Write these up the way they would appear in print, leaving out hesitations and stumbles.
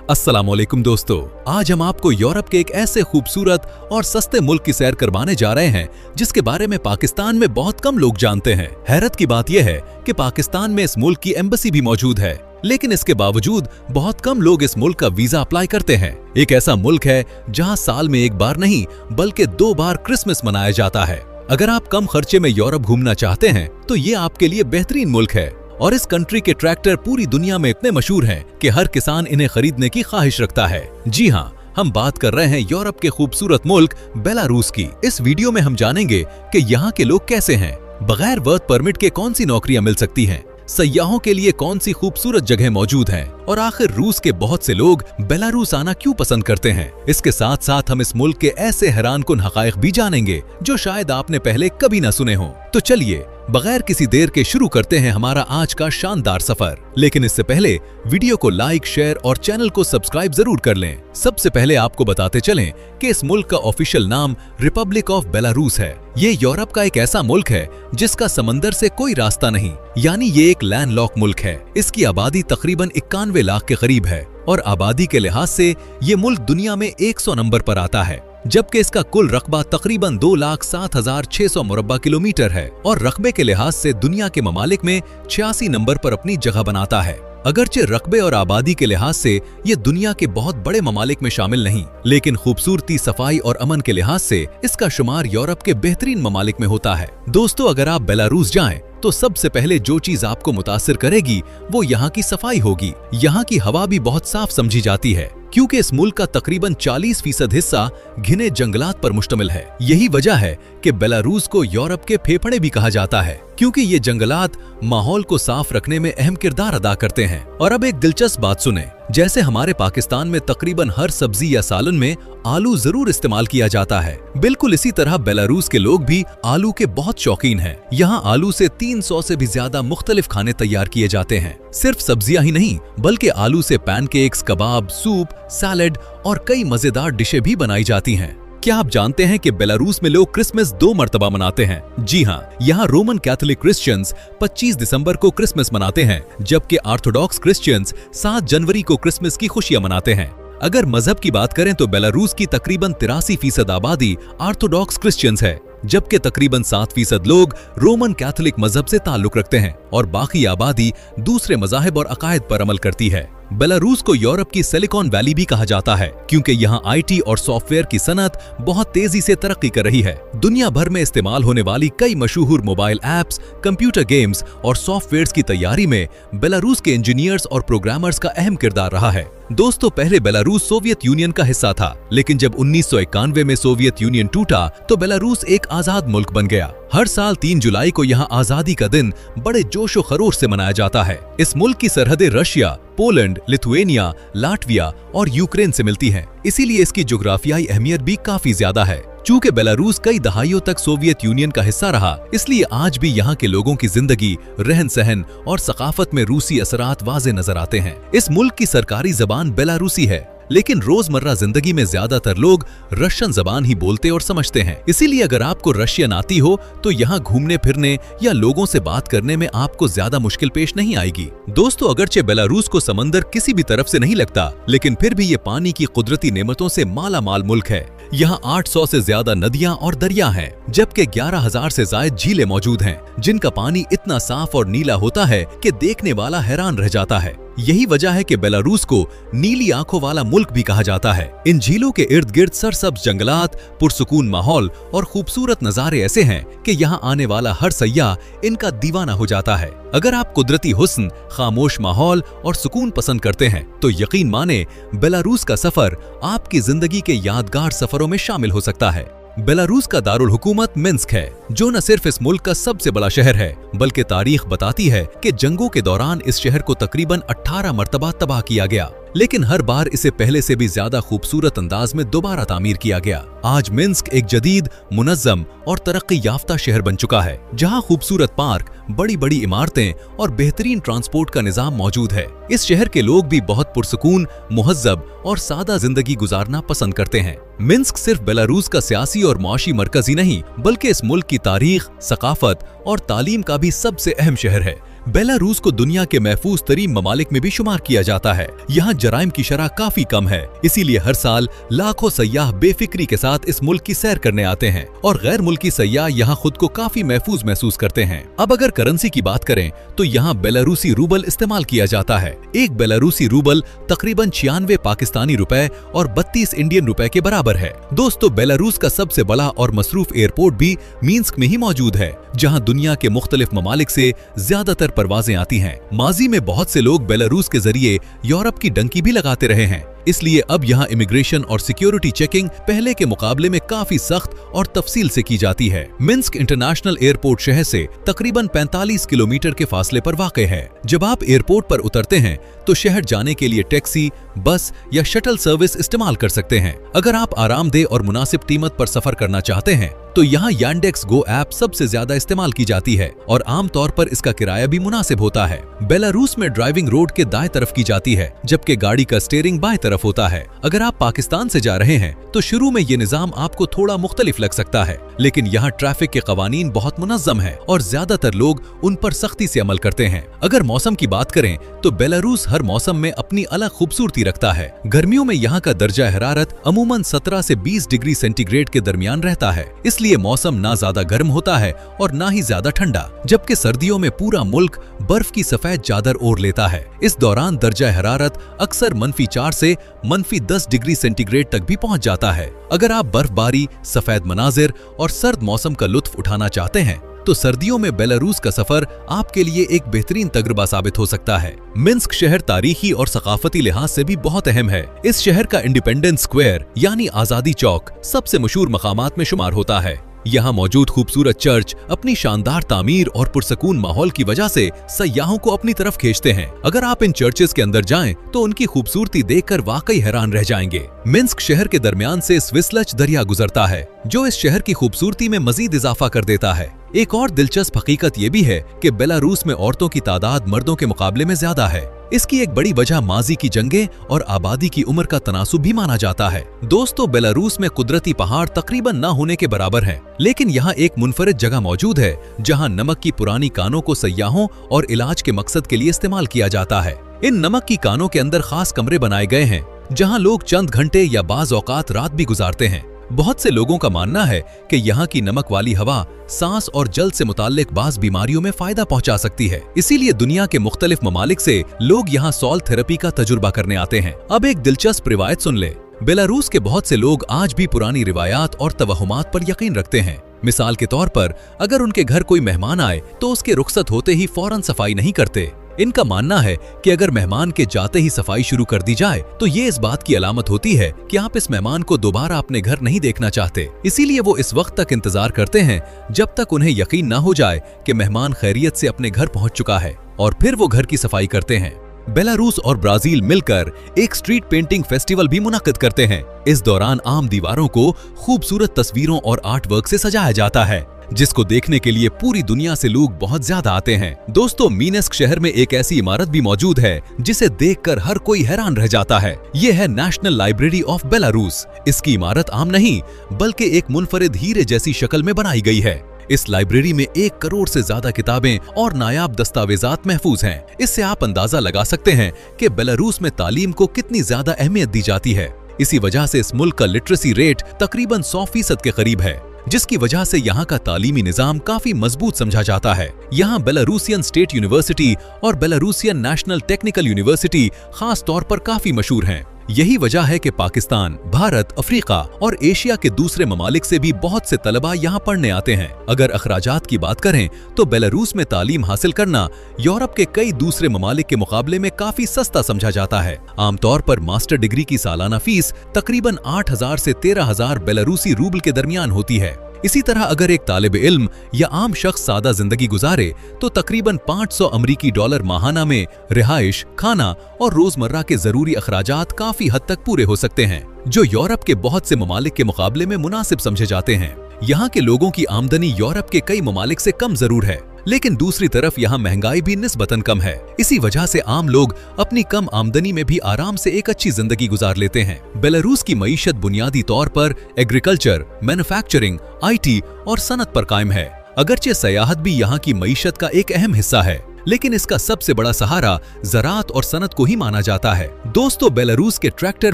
अस्सलामुअलैकुम दोस्तों, आज हम आपको यूरोप के एक ऐसे खूबसूरत और सस्ते मुल्क की सैर करवाने जा रहे हैं जिसके बारे में पाकिस्तान में बहुत कम लोग जानते हैं। हैरत की बात यह है कि पाकिस्तान में इस मुल्क की एम्बेसी भी मौजूद है, लेकिन इसके बावजूद बहुत कम लोग इस मुल्क का वीजा अप्लाई करते हैं। एक ऐसा मुल्क है जहाँ साल में एक बार नहीं बल्कि 2 बार क्रिसमस मनाया जाता है। अगर आप कम खर्चे में यूरोप घूमना चाहते हैं तो ये आपके लिए बेहतरीन मुल्क है। और इस कंट्री के ट्रैक्टर पूरी दुनिया में इतने मशहूर हैं कि हर किसान इन्हें खरीदने की ख्वाहिश रखता है। जी हाँ, हम बात कर रहे हैं यूरोप के खूबसूरत मुल्क बेलारूस की। इस वीडियो में हम जानेंगे कि यहाँ के लोग कैसे हैं, बगैर वर्क परमिट के कौन सी नौकरियां मिल सकती हैं, सयाहों के लिए कौन सी खूबसूरत जगह मौजूद हैं और आखिर रूस के बहुत से लोग बेलारूस आना क्यों पसंद करते हैं। इसके साथ साथ हम इस मुल्क के ऐसे हैरानकुन हकायक भी जानेंगे जो शायद आपने पहले कभी ना सुने हों। तो चलिए बगैर किसी देर के शुरू करते हैं हमारा आज का शानदार सफर। लेकिन इससे पहले वीडियो को लाइक, शेयर और चैनल को सब्सक्राइब जरूर कर लें। सबसे पहले आपको बताते चलें कि इस मुल्क का ऑफिशियल नाम रिपब्लिक ऑफ बेलारूस है। ये यूरोप का एक ऐसा मुल्क है जिसका समंदर से कोई रास्ता नहीं, यानी ये एक लैंडलॉक मुल्क है। इसकी आबादी तकरीबन 91 लाख के करीब है और आबादी के लिहाज से ये मुल्क दुनिया में 100 नंबर पर आता है, जबकि इसका कुल रकबा तकरीबन 2,07,600 मुरब्बा किलोमीटर है और रकबे के लिहाज से दुनिया के ममालिक में 86 नंबर पर अपनी जगह बनाता है। अगरचे रकबे और आबादी के लिहाज से ये दुनिया के बहुत बड़े ममालिक में शामिल नहीं, लेकिन खूबसूरती, सफाई और अमन के लिहाज से इसका शुमार यूरोप के बेहतरीन ममालिक में होता है। दोस्तों, अगर आप बेलारूस जाएं तो सबसे पहले जो चीज आपको मुतासिर करेगी वो यहाँ की सफाई होगी। यहाँ की हवा भी बहुत साफ समझी जाती है क्योंकि इस मुल्क का तकरीबन 40% हिस्सा घने जंगलात पर मुश्तमिल है। यही वजह है कि बेलारूस को यूरोप के फेफड़े भी कहा जाता है क्योंकि ये जंगलात माहौल को साफ रखने में अहम किरदार अदा करते हैं। और अब एक दिलचस्प बात सुने, जैसे हमारे पाकिस्तान में तकरीबन हर सब्जी या सालन में आलू जरूर इस्तेमाल किया जाता है, बिल्कुल इसी तरह बेलारूस के लोग भी आलू के बहुत शौकीन हैं। यहाँ आलू से 300 से भी ज्यादा मुख्तलिफ खाने तैयार किए जाते हैं। सिर्फ सब्जियां ही नहीं बल्कि आलू से पैनकेक्स, कबाब, सूप, सैलेड और कई मजेदार डिशें भी बनाई जाती हैं। क्या आप जानते हैं कि बेलारूस में लोग क्रिसमस 2 मरतबा मनाते हैं? जी हाँ, यहाँ रोमन कैथोलिक क्रिश्चियंस 25 दिसंबर को क्रिसमस मनाते हैं, जबकि ऑर्थोडॉक्स क्रिश्चियंस 7 जनवरी को क्रिसमस की खुशियां मनाते हैं। अगर मजहब की बात करें तो बेलारूस की तकरीबन 83% आबादी ऑर्थोडॉक्स क्रिश्चियंस है, जबकि तकरीबन 7% लोग रोमन कैथोलिक मजहब से ताल्लुक रखते हैं और बाकी आबादी दूसरे मजाहिब और अकायद पर अमल करती है। बेलारूस को यूरोप की सिलिकॉन वैली भी कहा जाता है क्योंकि यहाँ आईटी और सॉफ्टवेयर की सनत बहुत तेजी से तरक्की कर रही है। दुनिया भर में इस्तेमाल होने वाली कई मशहूर मोबाइल ऐप्स, कंप्यूटर गेम्स और सॉफ्टवेयर्स की तैयारी में बेलारूस के इंजीनियर्स और प्रोग्रामर्स का अहम किरदार रहा है। दोस्तों, पहले बेलारूस सोवियत यूनियन का हिस्सा था, लेकिन जब 1991 में सोवियत यूनियन टूटा तो बेलारूस एक आजाद मुल्क बन गया। हर साल 3 जुलाई को यहाँ आजादी का दिन बड़े जोशो खरोश से मनाया जाता है। इस मुल्क की सरहदें रशिया, पोलैंड, लिथुएनिया, लाटविया और यूक्रेन से मिलती हैं, इसीलिए इसकी जोग्राफियाई अहमियत भी काफी ज्यादा है। चूंकि बेलारूस कई दहाइयों तक सोवियत यूनियन का हिस्सा रहा, इसलिए आज भी यहाँ के लोगों की जिंदगी, रहन सहन और सकाफत में रूसी असरात वाज़े नजर आते हैं। इस मुल्क की सरकारी जबान बेलारूसी है, लेकिन रोजमर्रा जिंदगी में ज्यादातर लोग रशियन जबान ही बोलते और समझते हैं। इसीलिए अगर आपको रशियन आती हो तो यहाँ घूमने फिरने या लोगों से बात करने में आपको ज्यादा मुश्किल पेश नहीं आएगी। दोस्तों, अगरचे बेलारूस को समंदर किसी भी तरफ से नहीं लगता, लेकिन फिर भी ये पानी की कुदरती नेमतों से माला माल मुल्क है। यहाँ 800 से ज्यादा नदियां और दरिया हैं, जबकि 11,000 से ज्यादा झीलें मौजूद हैं, जिनका पानी इतना साफ और नीला होता है कि देखने वाला हैरान रह जाता है। यही वजह है कि बेलारूस को नीली आंखों वाला मुल्क भी कहा जाता है। इन झीलों के इर्द गिर्द सरसब्ज जंगलात, पुरसुकून माहौल और खूबसूरत नजारे ऐसे हैं कि यहाँ आने वाला हर सयाह इनका दीवाना हो जाता है। अगर आप कुदरती हुस्न, खामोश माहौल और सुकून पसंद करते हैं तो यकीन माने बेलारूस का सफर आपकी जिंदगी के यादगार सफरों में शामिल हो सकता है। बेलारूस का दारुल हुकूमत मिन्स्क है, जो न सिर्फ इस मुल्क का सबसे बड़ा शहर है बल्कि तारीख बताती है कि जंगों के दौरान इस शहर को तकरीबन 18 मरतबा तबाह किया गया, लेकिन हर बार इसे पहले से भी ज्यादा खूबसूरत अंदाज में दोबारा तामीर किया गया। आज मिन्स्क एक जदीद, मुनज़्ज़म और तरक्की याफ्ता शहर बन चुका है, जहां खूबसूरत पार्क, बड़ी बड़ी इमारतें और बेहतरीन ट्रांसपोर्ट का निजाम मौजूद है। इस शहर के लोग भी बहुत पुरसुकून, मुहज़्ज़ब और सादा जिंदगी गुजारना पसंद करते हैं। मिन्स्क सिर्फ बेलारूस का सियासी और मुआशी मरकज ही नहीं बल्कि इस मुल्क की तारीख, सकाफत और तालीम का भी सबसे अहम शहर है। बेलारूस को दुनिया के महफूज तरीन ममालिक में भी शुमार किया जाता है। यहाँ जराइम की शरह काफी कम है, इसीलिए हर साल लाखों सयाह बेफिक्री के साथ इस मुल्क की सैर करने आते हैं और गैर मुल्की सयाह यहाँ खुद को काफी महफूज महसूस करते हैं। अब अगर करेंसी की बात करें तो यहाँ बेलारूसी रूबल इस्तेमाल किया जाता है। एक बेलारूसी रूबल तकरीबन 96 पाकिस्तानी रुपए और 32 इंडियन रुपए के बराबर है। दोस्तों, बेलारूस का सबसे बड़ा और मसरूफ एयरपोर्ट भी मिन्स्क में ही मौजूद है, जहाँ दुनिया के मुख्तलिफ ममालिक से ज्यादातर परवाजें आती हैं। माजी में बहुत से लोग बेलारूस के जरिए यूरोप की डंकी भी लगाते रहे हैं, इसलिए अब यहाँ इमिग्रेशन और सिक्योरिटी चेकिंग पहले के मुकाबले में काफी सख्त और तफसील से की जाती है। मिन्स्क इंटरनेशनल एयरपोर्ट शहर से तकरीबन 45 किलोमीटर के फासले पर वाक़ है। जब आप एयरपोर्ट पर उतरते हैं तो शहर जाने के लिए टैक्सी, बस या शटल सर्विस इस्तेमाल कर सकते हैं। अगर आप आरामदेह और मुनासिब कीमत पर सफर करना चाहते हैं तो यहाँ यांडेक्स गो ऐप सबसे ज्यादा इस्तेमाल की जाती है और आमतौर पर इसका किराया भी मुनासिब होता है। बेलारूस में ड्राइविंग रोड के दाएं तरफ की जाती है, जबकि गाड़ी का स्टीयरिंग बाएं तरफ होता है। अगर आप पाकिस्तान से जा रहे हैं तो शुरू में ये निजाम आपको थोड़ा मुख्तलिफ लग सकता है, लेकिन यहाँ ट्रैफिक के कवानीन बहुत मुनज़्ज़म है और ज्यादातर लोग उन पर सख्ती से अमल करते हैं। अगर मौसम की बात करें तो बेलारूस हर मौसम में अपनी अलग खूबसूरती रखता है। गर्मियों में यहाँ का दर्जा हरारत अमूमन 17 से 20 डिग्री सेंटीग्रेड के दरमियान रहता है, इसलिए मौसम ना ज्यादा गर्म होता है और ना ही ज्यादा ठंडा। जबकि सर्दियों में पूरा मुल्क बर्फ की सफेद चादर ओढ़ लेता है। इस दौरान दर्जा हरारत अक्सर -4 से -10 डिग्री सेंटीग्रेड तक भी पहुंच जाता है। अगर आप बर्फबारी, सफेद मनाजिर और सर्द मौसम का लुत्फ उठाना चाहते हैं तो सर्दियों में बेलारूस का सफर आपके लिए एक बेहतरीन तजुर्बा साबित हो सकता है। मिन्स्क शहर तारीखी और सकाफती लिहाज से भी बहुत अहम है। इस शहर का इंडिपेंडेंस स्क्वायर यानी आजादी चौक सबसे मशहूर मकामात में शुमार होता है। यहाँ मौजूद खूबसूरत चर्च अपनी शानदार तामीर और पुरसकून माहौल की वजह से सयाहों को अपनी तरफ खींचते हैं। अगर आप इन चर्चेस के अंदर जाएं तो उनकी खूबसूरती देखकर वाकई हैरान रह जाएंगे। मिन्स्क शहर के दरमियान से स्विस्लच दरिया गुजरता है, जो इस शहर की खूबसूरती में मजीद इजाफा कर देता है। एक और दिलचस्प हकीकत ये भी है कि बेलारूस में औरतों की तादाद मर्दों के मुकाबले में ज्यादा है। इसकी एक बड़ी वजह माजी की जंगें और आबादी की उम्र का तनासुब भी माना जाता है। दोस्तों, बेलारूस में कुदरती पहाड़ तकरीबन ना होने के बराबर हैं, लेकिन यहाँ एक मुनफरिद जगह मौजूद है जहाँ नमक की पुरानी कानों को सयाहों और इलाज के मकसद के लिए इस्तेमाल किया जाता है। इन नमक की कानों के अंदर खास कमरे बनाए गए हैं जहाँ लोग चंद घंटे या बाज औकात रात भी गुजारते हैं। बहुत से लोगों का मानना है कि यहाँ की नमक वाली हवा सांस और जल्द से मुताल्लिक बाज बीमारियों में फायदा पहुंचा सकती है, इसीलिए दुनिया के मुख्तलिफ ममालिक से लोग यहाँ सॉल्ट थेरेपी का तजुर्बा करने आते हैं। अब एक दिलचस्प रिवायत सुन ले। बेलारूस के बहुत से लोग आज भी पुरानी रिवायात और तवहुमात पर यकीन रखते हैं। मिसाल के तौर पर अगर उनके घर कोई मेहमान आए तो उसके रुखसत होते ही फौरन सफाई नहीं करते। इनका मानना है कि अगर मेहमान के जाते ही सफाई शुरू कर दी जाए तो ये इस बात की अलामत होती है कि आप इस मेहमान को दोबारा अपने घर नहीं देखना चाहते। इसीलिए वो इस वक्त तक इंतजार करते हैं जब तक उन्हें यकीन ना हो जाए कि मेहमान खैरियत से अपने घर पहुंच चुका है, और फिर वो घर की सफाई करते हैं। बेलारूस और ब्राजील मिलकर एक स्ट्रीट पेंटिंग फेस्टिवल भी मुनक्किद करते हैं। इस दौरान आम दीवारों को खूबसूरत तस्वीरों और आर्ट वर्क से सजाया जाता है, जिसको देखने के लिए पूरी दुनिया से लोग बहुत ज्यादा आते हैं। दोस्तों, मिन्स्क शहर में एक ऐसी इमारत भी मौजूद है जिसे देखकर हर कोई हैरान रह जाता है। ये है नेशनल लाइब्रेरी ऑफ बेलारूस। इसकी इमारत आम नहीं बल्कि एक मुनफरिद हीरे जैसी शक्ल में बनाई गई है। इस लाइब्रेरी में 1 करोड़ से ज्यादा किताबें और नायाब दस्तावेजात महफूज हैं। इससे आप अंदाजा लगा सकते हैं कि बेलारूस में तालीम को कितनी ज्यादा अहमियत दी जाती है। इसी वजह से इस मुल्क का लिटरेसी रेट तकरीबन 100% के करीब है, जिसकी वजह से यहाँ का तालीमी निजाम काफी मजबूत समझा जाता है। यहाँ बेलारूसियन स्टेट यूनिवर्सिटी और बेलारूसियन नेशनल टेक्निकल यूनिवर्सिटी खास तौर पर काफी मशहूर हैं। यही वजह है कि पाकिस्तान, भारत, अफ्रीका और एशिया के दूसरे ममालिक से भी बहुत से तलबा यहाँ पढ़ने आते हैं। अगर अखराजात की बात करें तो बेलारूस में तालीम हासिल करना यूरोप के कई दूसरे ममालिक के मुकाबले में काफी सस्ता समझा जाता है। आमतौर पर मास्टर डिग्री की सालाना फीस तकरीबन 8,000 से 13,000 बेलारूसी रूबल के दरमियान होती है। इसी तरह अगर एक तालिब इल्म या आम शख्स सादा जिंदगी गुजारे तो तकरीबन 500 अमरीकी डॉलर माहाना में रिहाइश, खाना और रोजमर्रा के जरूरी अखराजात काफी हद तक पूरे हो सकते हैं, जो यूरोप के बहुत से ममालिक के मुकाबले में मुनासिब समझे जाते हैं। यहाँ के लोगों की आमदनी यूरोप के कई ममालिक से कम जरूर है, लेकिन दूसरी तरफ यहाँ महंगाई भी निस्बतन कम है। इसी वजह से आम लोग अपनी कम आमदनी में भी आराम से एक अच्छी जिंदगी गुजार लेते हैं। बेलारूस की मईशत बुनियादी तौर पर एग्रीकल्चर, मैन्युफैक्चरिंग, IT और सनत पर कायम है। अगरचे सयाहत भी यहाँ की मईशत का एक अहम हिस्सा है, लेकिन इसका सबसे बड़ा सहारा ज़राअत और सनत को ही माना जाता है। दोस्तों, बेलारूस के ट्रैक्टर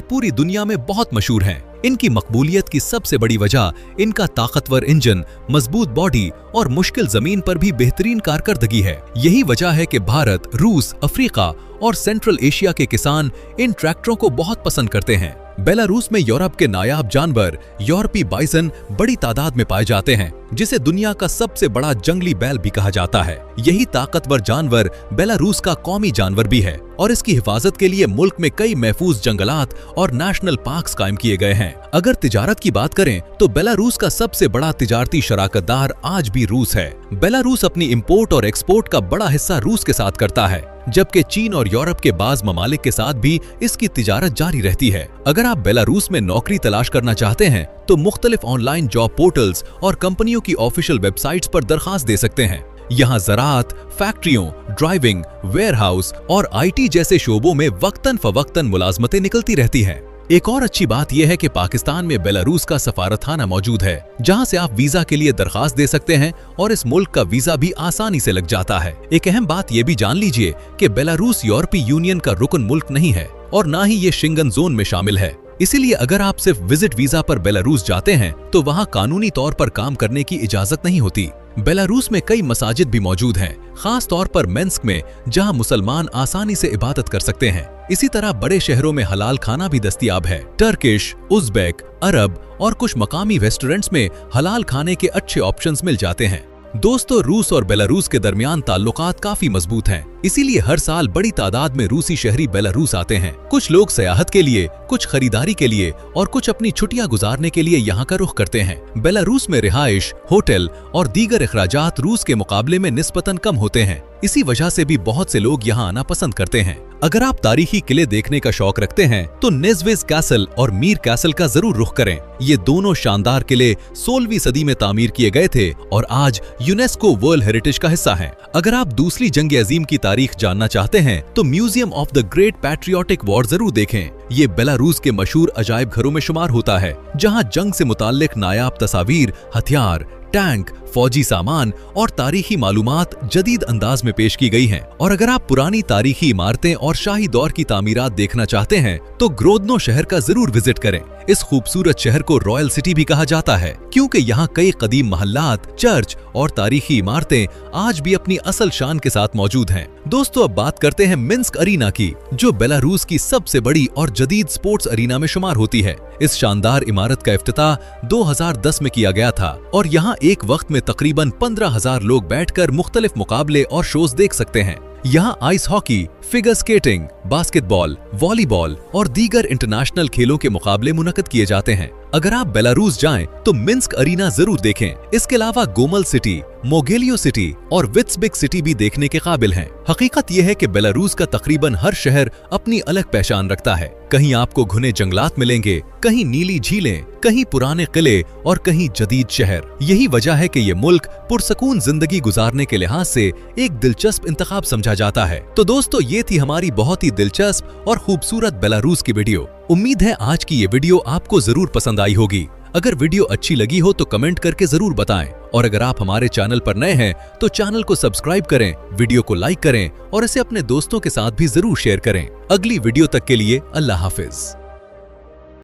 पूरी दुनिया में बहुत मशहूर हैं। इनकी मकबूलियत की सबसे बड़ी वजह इनका ताकतवर इंजन, मजबूत बॉडी और मुश्किल जमीन पर भी बेहतरीन कारकर्दगी है। यही वजह है कि भारत, रूस, अफ्रीका और सेंट्रल एशिया के किसान इन ट्रैक्टरों को बहुत पसंद करते हैं। बेलारूस में यूरोप के नायाब जानवर यूरोपी बाइसन बड़ी तादाद में पाए जाते हैं, जिसे दुनिया का सबसे बड़ा जंगली बैल भी कहा जाता है। यही ताकतवर जानवर बेलारूस का कौमी जानवर भी है और इसकी हिफाजत के लिए मुल्क में कई महफूज जंगलात और नेशनल पार्क्स कायम किए गए हैं। अगर तिजारत की बात करें तो बेलारूस का सबसे बड़ा तिजारती शराकतदार आज भी रूस है। बेलारूस अपनी इंपोर्ट और एक्सपोर्ट का बड़ा हिस्सा रूस के साथ करता है, जबकि चीन और यूरोप के बाज ममालिक के साथ भी इसकी तिजारत जारी रहती है। अगर आप बेलारूस में नौकरी तलाश करना चाहते हैं तो मुख्तलिफ ऑनलाइन जॉब पोर्टल्स और कंपनियों की ऑफिशियल वेबसाइट्स पर दरखास्त दे सकते हैं। यहाँ ज़राअत, फैक्ट्रियों, ड्राइविंग, वेयरहाउस और IT जैसे शोबों में वक्तन फवक्तन मुलाजमतें निकलती रहती हैं। एक और अच्छी बात यह है कि पाकिस्तान में बेलारूस का सफारतखाना मौजूद है, जहां से आप वीजा के लिए दरखास्त दे सकते हैं और इस मुल्क का वीजा भी आसानी से लग जाता है। एक अहम बात यह भी जान लीजिए कि बेलारूस यूरोपीय यूनियन का रुकन मुल्क नहीं है और ना ही ये शेंगन जोन में शामिल है। इसीलिए अगर आप सिर्फ विजिट वीजा पर बेलारूस जाते हैं तो वहाँ कानूनी तौर पर काम करने की इजाजत नहीं होती। बेलारूस में कई मसाजिद भी मौजूद हैं, खास तौर पर मिन्स्क में, जहां मुसलमान आसानी से इबादत कर सकते हैं। इसी तरह बड़े शहरों में हलाल खाना भी दस्तयाब है। टर्किश, उज़्बेक, अरब और कुछ मकामी रेस्टोरेंट्स में हलाल खाने के अच्छे ऑप्शंस मिल जाते हैं। दोस्तों, रूस और बेलारूस के दरमियान ताल्लुकात काफी मजबूत हैं, इसीलिए हर साल बड़ी तादाद में रूसी शहरी बेलारूस आते हैं। कुछ लोग सयाहत के लिए, कुछ खरीदारी के लिए और कुछ अपनी छुट्टियां गुजारने के लिए यहाँ का रुख करते हैं। बेलारूस में रिहाइश, होटल और दीगर अखराजात रूस के मुकाबले में निस्बतन कम होते हैं। इसी वजह से भी बहुत से लोग यहाँ आना पसंद करते हैं। अगर आप तारीखी किले देखने का शौक रखते हैं तो नेज़विज कैसल और मीर कैसल का जरूर रुख करें। ये दोनों शानदार किले 16वीं सदी में तामीर किए गए थे और आज यूनेस्को वर्ल्ड हेरिटेज का हिस्सा हैं। अगर आप दूसरी जंग अजीम की तारीख जानना चाहते हैं तो museum of the great patriotic war जरूर देखें। ये बेलारूस के मशहूर अजायब घरों में शुमार होता है, जहां जंग से मुताल्लिक नायाब तस्वीर, हथियार, टैंक, फौजी सामान और तारीखी मालूमात जदीद अंदाज में पेश की गई हैं। और अगर आप पुरानी तारीखी इमारतें और शाही दौर की तामीरात देखना चाहते हैं तो ग्रोदनो शहर का जरूर विजिट करें। इस खूबसूरत शहर को रॉयल सिटी भी कहा जाता है, क्योंकि यहाँ कई कदीम महल्लात, चर्च और तारीखी इमारतें आज भी अपनी असल शान के साथ मौजूद हैं। दोस्तों, अब बात करते हैं मिन्स्क अरीना की, जो बेलारूस की सबसे बड़ी और जदीद स्पोर्ट्स अरीना में शुमार होती है। इस शानदार इमारत का इफ्तिताह 2010 में किया गया था और यहाँ एक वक्त में तकरीबन 15,000 लोग बैठकर मुख्तलिफ मुकाबले और शोज देख सकते हैं। यहाँ ice hockey, figure skating, basketball, volleyball और दीगर इंटरनेशनल खेलों के मुकाबले मुनक्कद किए जाते हैं। अगर आप बेलारूस जाएं तो मिन्स्क अरीना जरूर देखें। इसके अलावा गोमल सिटी, मोगेलियो सिटी और विट्सबिक सिटी भी देखने के काबिल हैं। हकीकत यह है कि बेलारूस का तकरीबन हर शहर अपनी अलग पहचान रखता है। कहीं आपको घने जंगलात मिलेंगे, कहीं नीली झीलें, कहीं पुराने किले और कहीं जदीद शहर। यही वजह है कि ये मुल्क पुरसकून जिंदगी गुजारने के लिहाज से एक दिलचस्प इंतखाब समझा जाता है। तो दोस्तों, ये थी हमारी बहुत ही दिलचस्प और खूबसूरत बेलारूस की वीडियो। उम्मीद है आज की ये वीडियो आपको जरूर पसंद आई होगी। अगर वीडियो अच्छी लगी हो तो कमेंट करके जरूर बताएं और अगर आप हमारे चैनल पर नए हैं तो चैनल को सब्सक्राइब करें, वीडियो को लाइक करें और इसे अपने दोस्तों के साथ भी जरूर शेयर करें। अगली वीडियो तक के लिए अल्लाह हाफिज।